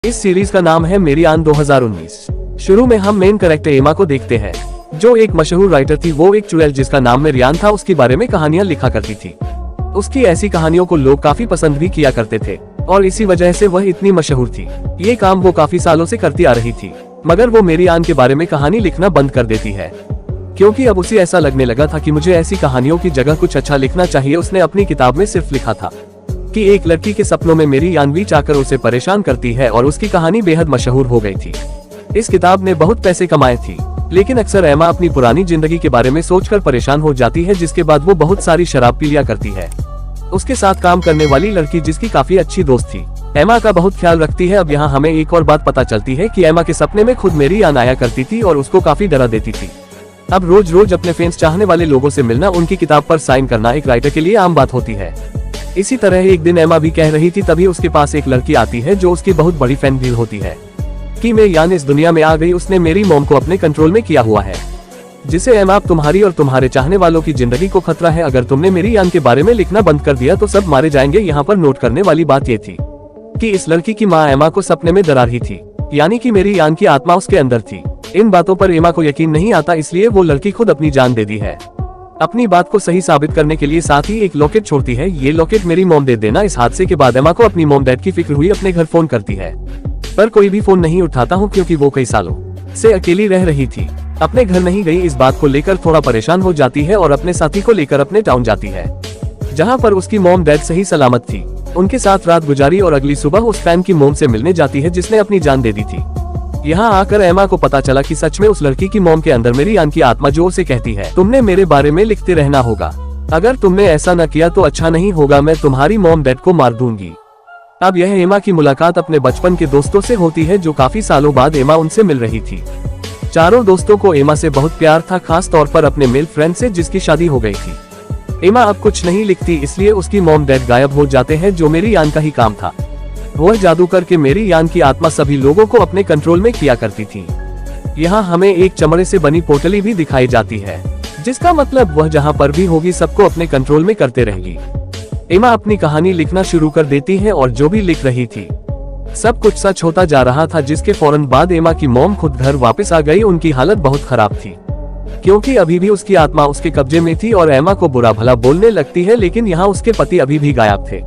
इस सीरीज का नाम है मेरी आन 2019। शुरू में हम मेन कैरेक्टर एमा को देखते हैं, जो एक मशहूर राइटर थी। वो एक चुड़ैल जिसका नाम मेरियान था, उसके बारे में कहानियां लिखा करती थी। उसकी ऐसी कहानियों को लोग काफी पसंद भी किया करते थे और इसी वजह से वह इतनी मशहूर थी। ये काम वो काफी सालों से करती आ रही थी, मगर वो मेरियान के बारे में कहानी लिखना बंद कर देती है, क्योंकि अब उसे ऐसा लगने लगा था कि मुझे ऐसी कहानियों की जगह कुछ अच्छा लिखना चाहिए। उसने अपनी किताब में सिर्फ लिखा था कि एक लड़की के सपनों में मेरियान बीच आकर उसे परेशान करती है और उसकी कहानी बेहद मशहूर हो गई थी। इस किताब ने बहुत पैसे कमाए थी, लेकिन अक्सर एमा अपनी पुरानी जिंदगी के बारे में सोचकर परेशान हो जाती है, जिसके बाद वो बहुत सारी शराब पी लिया करती है। उसके साथ काम करने वाली लड़की जिसकी काफी अच्छी दोस्त थी, एमा का बहुत ख्याल रखती है। अब यहाँ हमें एक और बात पता चलती है कि एमा के सपने में खुद मेरियान आया करती थी और उसको काफी डरा देती थी। अब रोज रोज अपने फैंस चाहने वाले लोगों से मिलना, उनकी किताब पर साइन करना एक राइटर के लिए आम बात होती है। इसी तरह एक दिन एमा भी कह रही थी, तभी उसके पास एक लड़की आती है जो उसकी बहुत बड़ी फैन भी होती है कि मेरियान इस दुनिया में आ गई। उसने मेरी मॉम को अपने कंट्रोल में किया हुआ है, जिसे एमा अब तुम्हारी और तुम्हारे चाहने वालों की जिंदगी को खतरा है। अगर तुमने मेरियान के बारे में लिखना बंद कर दिया तो सब मारे जाएंगे। यहाँ पर नोट करने वाली बात ये थी कि इस लड़की की माँ एमा को सपने में डरा रही थी, यानी कि मेरियान की आत्मा उसके अंदर थी। इन बातों पर एमा को यकीन नहीं आता, इसलिए वो लड़की खुद अपनी जान दे दी है अपनी बात को सही साबित करने के लिए। साथ ही एक लॉकेट छोड़ती है, ये लॉकेट मेरी मॉम दे देना। इस हादसे के बाद एमा को अपनी मॉम डैड की फिक्र हुई। अपने घर फोन करती है, पर कोई भी फोन नहीं उठाता हूँ, क्योंकि वो कई सालों से अकेली रह रही थी, अपने घर नहीं गई। इस बात को लेकर थोड़ा परेशान हो जाती है और अपने साथी को लेकर अपने टाउन जाती है, जहाँ पर उसकी मॉम डैड सही सलामत थी। उनके साथ रात गुजारी और अगली सुबह उस फैन की मॉम से मिलने जाती है जिसने अपनी जान दे दी थी। यहाँ आकर एमा को पता चला कि सच में उस लड़की की मॉम के अंदर मेरियान की आत्मा जो उसे कहती है, तुमने मेरे बारे में लिखते रहना होगा। अगर तुमने ऐसा न किया तो अच्छा नहीं होगा, मैं तुम्हारी मॉम डैड को मार दूंगी। अब यह एमा की मुलाकात अपने बचपन के दोस्तों से होती है, जो काफी सालों बाद एमा उनसे मिल रही थी। चारों दोस्तों को एमा से बहुत प्यार था, खास तौर पर अपने मेल फ्रेंड से जिसकी शादी हो गई थी। एमा अब कुछ नहीं लिखती, इसलिए उसकी मॉम डैड गायब हो जाते हैं, जो मेरियान का ही काम था। वह जादू करके मेरियान की आत्मा सभी लोगों को अपने कंट्रोल में किया करती थी। यहाँ हमें एक चमड़े से बनी पोटली भी दिखाई जाती है, जिसका मतलब वह जहाँ पर भी होगी सबको अपने कंट्रोल में करते रहेगी। एमा अपनी कहानी लिखना शुरू कर देती है और जो भी लिख रही थी सब कुछ सच होता जा रहा था, जिसके फौरन बाद एमा की मॉम खुद घर वापस आ गई। उनकी हालत बहुत खराब थी, क्योंकि अभी भी उसकी आत्मा उसके कब्जे में थी और एमा को बुरा भला बोलने लगती है। लेकिन यहाँ उसके पति अभी भी गायब थे,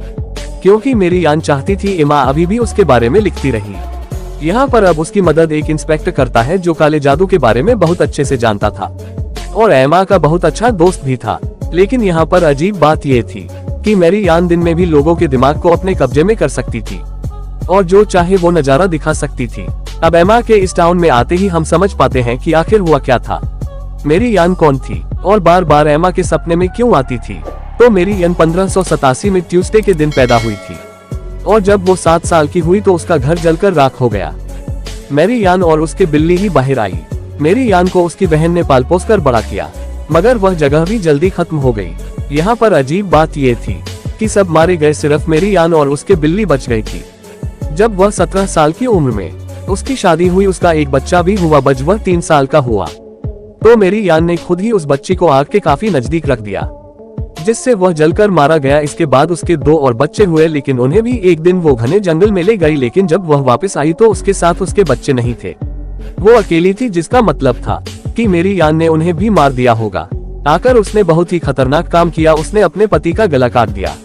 क्योंकि मेरियान चाहती थी एमा अभी भी उसके बारे में लिखती रही। यहाँ पर अब उसकी मदद एक इंस्पेक्टर करता है, जो काले जादू के बारे में बहुत अच्छे से जानता था और एमा का बहुत अच्छा दोस्त भी था। लेकिन यहाँ पर अजीब बात ये थी कि मेरियान दिन में भी लोगों के दिमाग को अपने कब्जे में कर सकती थी और जो चाहे वो नजारा दिखा सकती थी। अब एमा के इस टाउन में आते ही हम समझ पाते हैं कि आखिर हुआ क्या था, मेरियान कौन थी और बार बार एमा के सपने में क्यों आती थी। तो मेरियान 1587 में ट्यूसडे के दिन पैदा हुई थी और जब वो 7 साल की हुई तो उसका घर जलकर राख हो गया। मेरियान और उसके बिल्ली ही बाहर आई। मेरियान को उसकी बहन ने पाल पोस कर बड़ा किया, मगर वह जगह भी जल्दी खत्म हो गई। यहाँ पर अजीब बात ये थी कि सब मारे गए, सिर्फ मेरियान और उसके बिल्ली बच गई थी। जब वह 17 साल की उम्र में उसकी शादी हुई, उसका एक बच्चा भी हुआ। बज वह 3 साल का हुआ तो मेरियान ने खुद ही उस बच्ची को आग के काफी नजदीक रख दिया, जिससे वह जलकर मारा गया। इसके बाद उसके 2 और बच्चे हुए, लेकिन उन्हें भी एक दिन वो घने जंगल में ले गई। लेकिन जब वह वापस आई तो उसके साथ उसके बच्चे नहीं थे, वो अकेली थी, जिसका मतलब था कि मेरियान ने उन्हें भी मार दिया होगा। आकर उसने बहुत ही खतरनाक काम किया, उसने अपने पति का गला काट दिया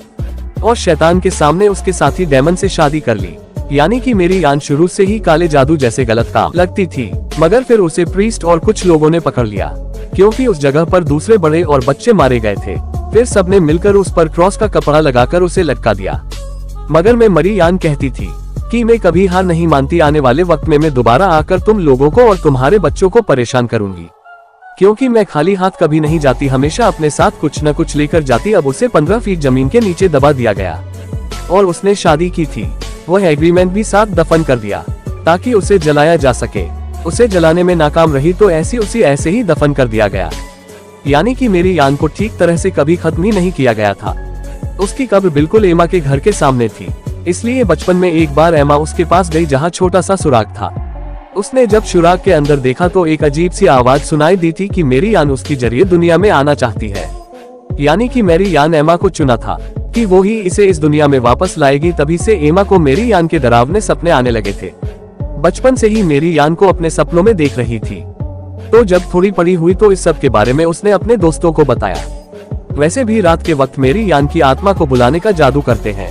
और शैतान के सामने उसके साथी डेमन से शादी कर ली। यानी कि मेरियान शुरू से ही काले जादू जैसे गलत काम लगती थी, मगर फिर उसे प्रीस्ट और कुछ लोगों ने पकड़ लिया, क्योंकि उस जगह पर दूसरे बड़े और बच्चे मारे गए थे। फिर सबने मिलकर उस पर क्रॉस का कपड़ा लगाकर उसे लटका दिया। मगर मेरियान कहती थी कि मैं कभी हार नहीं मानती, आने वाले वक्त में मैं दोबारा आकर तुम लोगों को और तुम्हारे बच्चों को परेशान करूंगी, क्योंकि मैं खाली हाथ कभी नहीं जाती, हमेशा अपने साथ कुछ न कुछ लेकर जाती। अब उसे 15 फीट जमीन के नीचे दबा दिया गया और उसने शादी की थी। वह एग्रीमेंट भी साथ दफन कर दिया ताकि उसे जलाया जा सके। उसे जलाने में नाकाम रही तो उसे ऐसे ही दफन कर दिया गया, यानी कि मेरियान को ठीक तरह से कभी खत्म ही नहीं किया गया था। उसकी कब्र बिल्कुल एमा के घर के सामने थी, इसलिए बचपन में एक बार एमा उसके पास गई, जहाँ छोटा सा सुराग था। उसने जब सुराग के अंदर देखा तो एक अजीब सी आवाज सुनाई दी थी कि मेरियान उसके जरिए दुनिया में आना चाहती है, यानी कि मेरियान एमा को चुना था। कि वो ही इसे इस दुनिया में वापस लाएगी। तभी से एमा को मेरी यान के डरावने सपने आने लगे थे। बचपन से ही मेरी यान को अपने सपनों में देख रही थी। तो जब थोड़ी बड़ी हुई तो इस सब के बारे में उसने अपने दोस्तों को बताया। वैसे भी रात के वक्त मेरी यान की आत्मा को बुलाने का जादू करते हैं,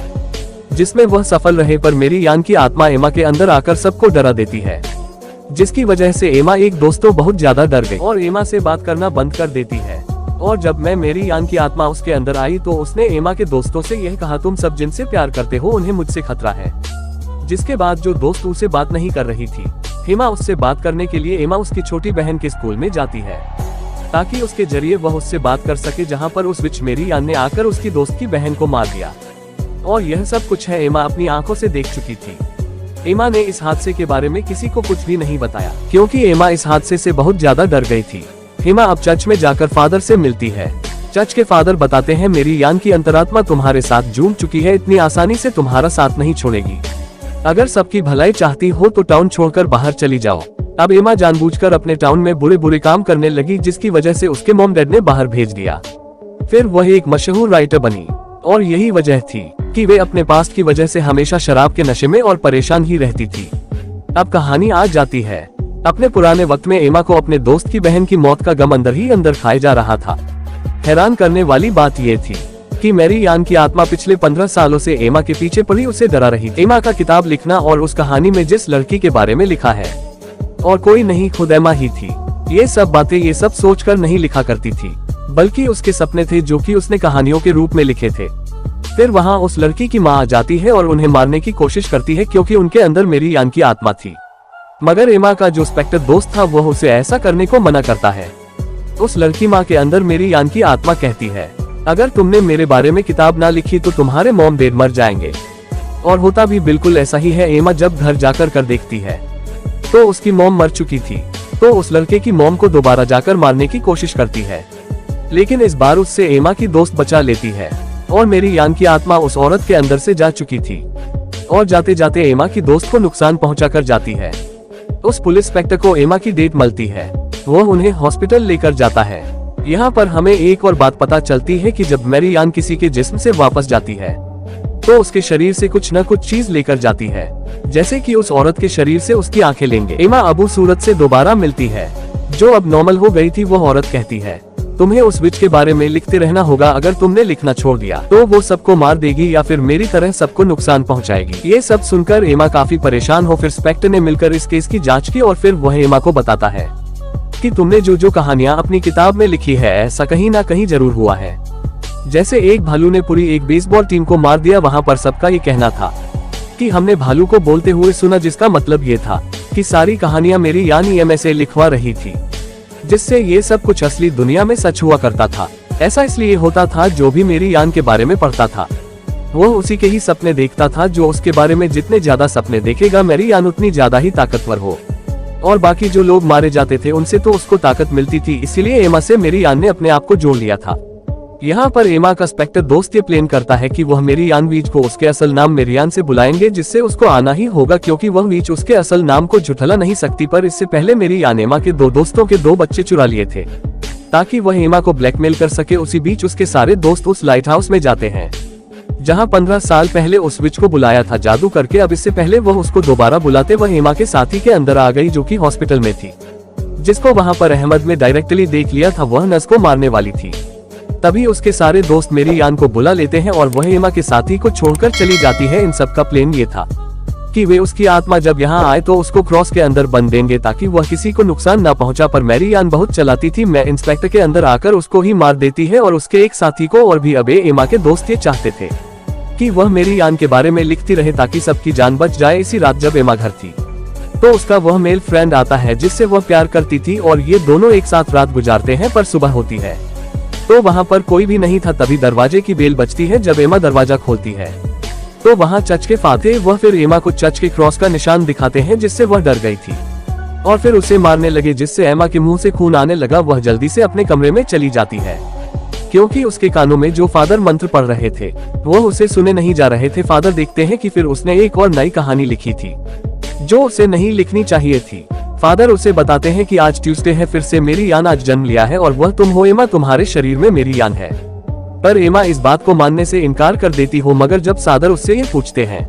जिसमें वह सफल रहे, पर मेरी यान की आत्मा एमा के अंदर आकर सबको डरा देती है, जिसकी वजह से एमा एक दोस्तों बहुत ज्यादा डर गई और एमा से बात करना बंद कर देती है। और जब मैं मेरी यान की आत्मा उसके अंदर आई तो उसने एमा के दोस्तों से यह कहा, तुम सब जिनसे प्यार करते हो उन्हें मुझसे खतरा है। जिसके बाद जो दोस्त उसे बात नहीं कर रही थी, एमा उससे बात करने के लिए एमा उसकी छोटी बहन के स्कूल में जाती है, ताकि उसके जरिए वह उससे बात कर सके, जहां पर उस बीच मेरी यान ने आकर उसकी दोस्त की बहन को मार दिया। और यह सब कुछ है एमा अपनी आंखों से देख चुकी थी। एमा ने इस हादसे के बारे में किसी को कुछ भी नहीं बताया, क्योंकि एमा इस हादसे से बहुत ज्यादा डर गई थी। एमा अब चर्च में जाकर फादर से मिलती है। चर्च के फादर बताते हैं, मेरी यान की अंतरात्मा तुम्हारे साथ जुड़ चुकी है, इतनी आसानी से तुम्हारा साथ नहीं छोड़ेगी। अगर सबकी भलाई चाहती हो तो टाउन छोड़कर बाहर चली जाओ। अब एमा जानबूझकर अपने टाउन में बुरे बुरे काम करने लगी, जिसकी वजह से उसके मॉम डैड ने बाहर भेज दिया। फिर वह एक मशहूर राइटर बनी और यही वजह थी कि वे अपने पास्ट की वजह से हमेशा शराब के नशे में और परेशान ही रहती थी। अब कहानी आ जाती है अपने पुराने वक्त में। एमा को अपने दोस्त की बहन की मौत का गम अंदर ही अंदर खाए जा रहा था। हैरान करने वाली बात यह थी कि मेरी यान की आत्मा पिछले 15 सालों से एमा के पीछे पड़ी उसे डरा रही थी। एमा का किताब लिखना और उस कहानी में जिस लड़की के बारे में लिखा है और कोई नहीं, खुद एमा ही थी। ये सब बातें ये सब सोचकर नहीं लिखा करती थी, बल्कि उसके सपने थे जो कि उसने कहानियों के रूप में लिखे थे। फिर वहाँ उस लड़की की माँ आ जाती है और उन्हें मारने की कोशिश करती है, क्योंकि उनके अंदर मेरी यान की आत्मा थी। मगर एमा का जो स्पेक्टर दोस्त था वह उसे ऐसा करने को मना करता है। उस लड़की माँ के अंदर मेरी यान की आत्मा कहती है, अगर तुमने मेरे बारे में किताब ना लिखी तो तुम्हारे मॉम डैड मर जाएंगे। और होता भी बिल्कुल ऐसा ही है। एमा जब घर जाकर कर देखती है तो उसकी मॉम मर चुकी थी। तो उस लड़के की मॉम को दोबारा जाकर मारने की कोशिश करती है, लेकिन इस बार उससे एमा की दोस्त बचा लेती है। और मेरी यान की आत्मा उस औरत के अंदर से जा चुकी थी और जाते जाते एमा की दोस्त को नुकसान पहुंचाकर जाती है। उस पुलिस इंस्पेक्टर को एमा की डेट मिलती है, वह उन्हें हॉस्पिटल लेकर जाता है। यहाँ पर हमें एक और बात पता चलती है कि जब मेरी यान किसी के जिस्म से वापस जाती है तो उसके शरीर से कुछ न कुछ चीज लेकर जाती है, जैसे कि उस औरत के शरीर से उसकी आंखें लेंगे। एमा अबू सूरत से दोबारा मिलती है, जो अब नॉर्मल हो गई थी। वह औरत कहती है, तुम्हें उस विच के बारे में लिखते रहना होगा, अगर तुमने लिखना छोड़ दिया तो वो सबको मार देगी या फिर मेरी तरह सबको नुकसान पहुंचाएगी। ये सब सुनकर एमा काफी परेशान हो। फिर इंस्पेक्टर ने मिलकर इस केस की जांच की और फिर वह एमा को बताता है कि तुमने जो जो कहानियां अपनी किताब में लिखी है, ऐसा कहीं ना कहीं जरूर हुआ है। जैसे एक भालू ने पूरी एक बेसबॉल टीम को मार दिया, वहाँ पर सबका ये कहना था कि हमने भालू को बोलते हुए सुना, जिसका मतलब ये था कि सारी कहानियां मेरी यानी एमा से लिखवा रही थी, जिससे ये सब कुछ असली दुनिया में सच हुआ करता था। ऐसा इसलिए होता था, जो भी मेरी यान के बारे में पढ़ता था वो उसी के ही सपने देखता था। जो उसके बारे में जितने ज्यादा सपने देखेगा मेरी यान उतनी ज्यादा ही ताकतवर हो। और बाकी जो लोग मारे जाते थे उनसे तो उसको ताकत मिलती थी, इसीलिए एमा से मेरी यान ने अपने आप को जोड़ लिया था। यहाँ पर एमा का इंस्पेक्टर दोस्त ये प्लान करता है कि वह मेरी यान वीज को उसके असल नाम मेरियान से बुलाएंगे, जिससे उसको आना ही होगा, क्योंकि वह वीज उसके असल नाम को झुठला नहीं सकती। पर इससे पहले मेरी यान एमा के दो दोस्तों के 2 बच्चे चुरा लिए थे, ताकि वह एमा को ब्लैकमेल कर सके। उसी बीच उसके सारे दोस्त उस लाइट हाउस में जाते हैं, जहाँ 15 साल पहले उस विच को बुलाया था जादू करके। अब इससे पहले वह उसको दोबारा बुलाते वह एमा के साथी के अंदर आ गई, जो कि हॉस्पिटल में थी, जिसको वहाँ पर अहमद में डायरेक्टली देख लिया था, वह नर्स को मारने वाली थी। तभी उसके सारे दोस्त मेरी यान को बुला लेते हैं और वह एमा के साथी को छोड़कर चली जाती है। इन सब का प्लान ये था कि वे उसकी आत्मा जब यहाँ आए तो उसको क्रॉस के अंदर बंद देंगे, ताकि वह किसी को नुकसान ना पहुंचा। पर मेरी यान बहुत चलाती थी, मैं इंस्पेक्टर के अंदर आकर उसको ही मार देती है और उसके एक साथी को। और भी अबे एमा के दोस्त ये चाहते थे कि वह मेरी यान के बारे में लिखती रहे, ताकि सबकी जान बच जाए। इसी रात जब एमा घर थी तो उसका वह मेल फ्रेंड आता है, जिससे वह प्यार करती थी, और ये दोनों एक साथ रात गुजारते हैं। पर सुबह होती है तो वहाँ पर कोई भी नहीं था। तभी दरवाजे की बेल बजती है। जब एमा दरवाजा खोलती है तो वहाँ चर्च के फादर वह फिर एमा को चर्च के क्रॉस का निशान दिखाते हैं, जिससे वह डर गई थी और फिर उसे मारने लगे, जिससे एमा के मुंह से खून आने लगा। वह जल्दी से अपने कमरे में चली जाती है, क्योंकि उसके कानों में जो फादर मंत्र पढ़ रहे थे वह उसे सुने नहीं जा रहे थे। फादर देखते हैं कि फिर उसने एक और नई कहानी लिखी थी, जो उसे नहीं लिखनी चाहिए थी। फादर उसे बताते हैं कि आज ट्यूसडे है, फिर से मेरी यान आज जन्म लिया है और वह तुम हो एमा, तुम्हारे शरीर में मेरी यान है। पर एमा इस बात को मानने से इनकार कर देती हो, मगर जब सादर उससे ये पूछते हैं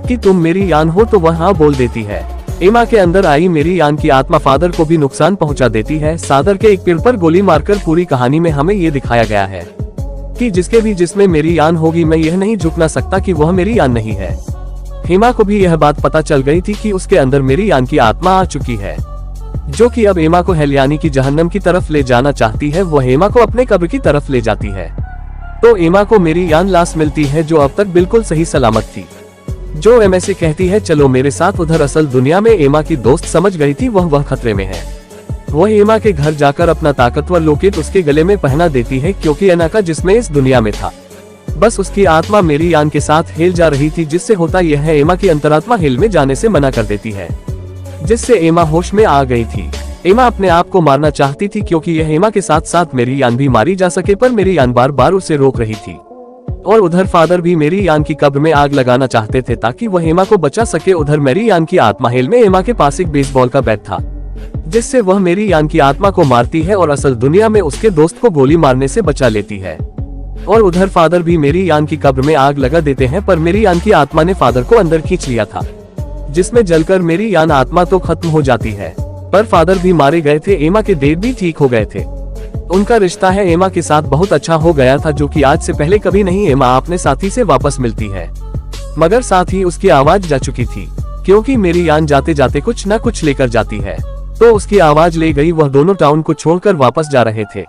कि तुम मेरी यान हो तो वह हाँ बोल देती है। एमा के अंदर आई मेरी यान की आत्मा फादर को भी नुकसान पहुंचा देती है। सादर के एक पेड़ पर गोली मारकर पूरी कहानी में हमें ये दिखाया गया है कि जिसके भी जिसमें मेरी यान होगी, मैं यह नहीं झुकना सकता कि वह मेरी यान नहीं है। हेमा को भी यह बात पता चल गई थी कि उसके अंदर मेरी यान की आत्मा आ चुकी है, जो कि अब एमा को हेल यानी कि जहन्नम की तरफ ले जाना चाहती है। वह एमा को अपने कब्र की तरफ ले जाती है तो एमा को मेरी यान लाश मिलती है, जो अब तक बिल्कुल सही सलामत थी। जो एमा से कहती है चलो मेरे साथ उधर। असल दुनिया में एमा की दोस्त समझ गई थी वह खतरे में है। वह एमा के घर जाकर अपना ताकतवर लॉकेट उसके गले में पहना देती है, क्योंकि एना का जिसमें इस दुनिया में था, बस उसकी आत्मा मेरी यान के साथ हेल जा रही थी। जिससे होता यह है एमा की अंतरात्मा हेल में जाने से मना कर देती है, जिससे एमा होश में आ गई थी। एमा अपने आप को मारना चाहती थी, क्योंकि यह एमा के साथ साथ मेरी यान भी मारी जा सके, पर मेरी यान बार बार उसे रोक रही थी। और उधर फादर भी मेरी यान की कब्र में आग लगाना चाहते थे ताकि वह एमा को बचा सके। उधर मेरी यान की आत्मा हेल में एमा के पास एक बेसबॉल का बैट था, जिससे वह मेरी यान की आत्मा को मारती है और असल दुनिया में उसके दोस्त को गोली मारने से बचा लेती है। और उधर फादर भी मेरी यान की कब्र में आग लगा देते हैं, पर मेरी यान की आत्मा ने फादर को अंदर खींच लिया था, जिसमें जलकर मेरी यान आत्मा तो खत्म हो जाती है, पर फादर भी मारे गए थे। एमा के डेड भी ठीक हो गए थे। उनका रिश्ता है एमा के साथ बहुत अच्छा हो गया था, जो कि आज से पहले कभी नहीं। एमा अपने साथी से वापस मिलती है, मगर साथ ही उसकी आवाज जा चुकी थी, क्योंकि मेरी यान जाते जाते कुछ न कुछ लेकर जाती है, तो उसकी आवाज ले गई। वह दोनों टाउन को छोड़कर वापस जा रहे थे,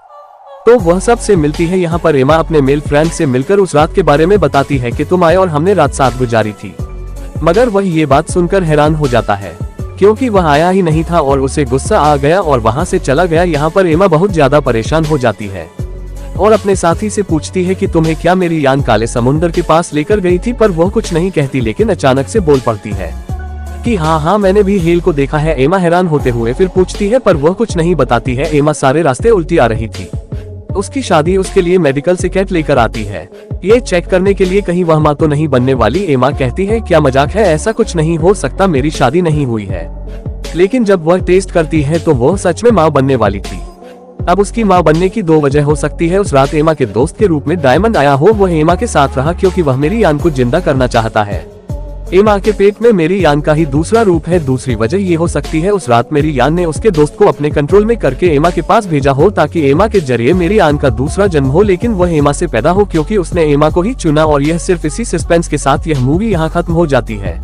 तो वह सबसे मिलती है। यहाँ पर एमा अपने मेल फ्रेंड से मिलकर उस रात के बारे में बताती है कि तुम आए और हमने रात साथ गुजारी थी, मगर वह ये बात सुनकर हैरान हो जाता है, क्योंकि वह आया ही नहीं था और उसे गुस्सा आ गया और वहां से चला गया। यहाँ पर एमा बहुत ज्यादा परेशान हो जाती है और अपने साथी से पूछती है कि तुम्हें क्या मेरी यान काले समुद्र के पास लेकर गई थी, पर वह कुछ नहीं कहती, लेकिन अचानक से बोल पड़ती है कि हाँ मैंने भी हेल को देखा है। एमा हैरान होते हुए फिर पूछती है, पर वह कुछ नहीं बताती है। एमा सारे रास्ते उल्टी आ रही थी। उसकी शादी उसके लिए मेडिकल से किट लेकर आती है, ये चेक करने के लिए कहीं वह माँ तो नहीं बनने वाली। एमा कहती है क्या मजाक है, ऐसा कुछ नहीं हो सकता, मेरी शादी नहीं हुई है। लेकिन जब वह टेस्ट करती है तो वह सच में माँ बनने वाली थी। अब उसकी माँ बनने की दो वजह हो सकती है। उस रात एमा के दोस्त के रूप में डायमंड आया हो, वह एमा के साथ रहा क्योंकि वह मेरी यान को जिंदा करना चाहता है। एमा के पेट में मेरी यान का ही दूसरा रूप है। दूसरी वजह ये हो सकती है उस रात मेरी यान ने उसके दोस्त को अपने कंट्रोल में करके एमा के पास भेजा हो, ताकि एमा के जरिए मेरी यान का दूसरा जन्म हो, लेकिन वह एमा से पैदा हो, क्योंकि उसने एमा को ही चुना। और यह सिर्फ इसी सस्पेंस के साथ यह मूवी यहाँ खत्म हो जाती है।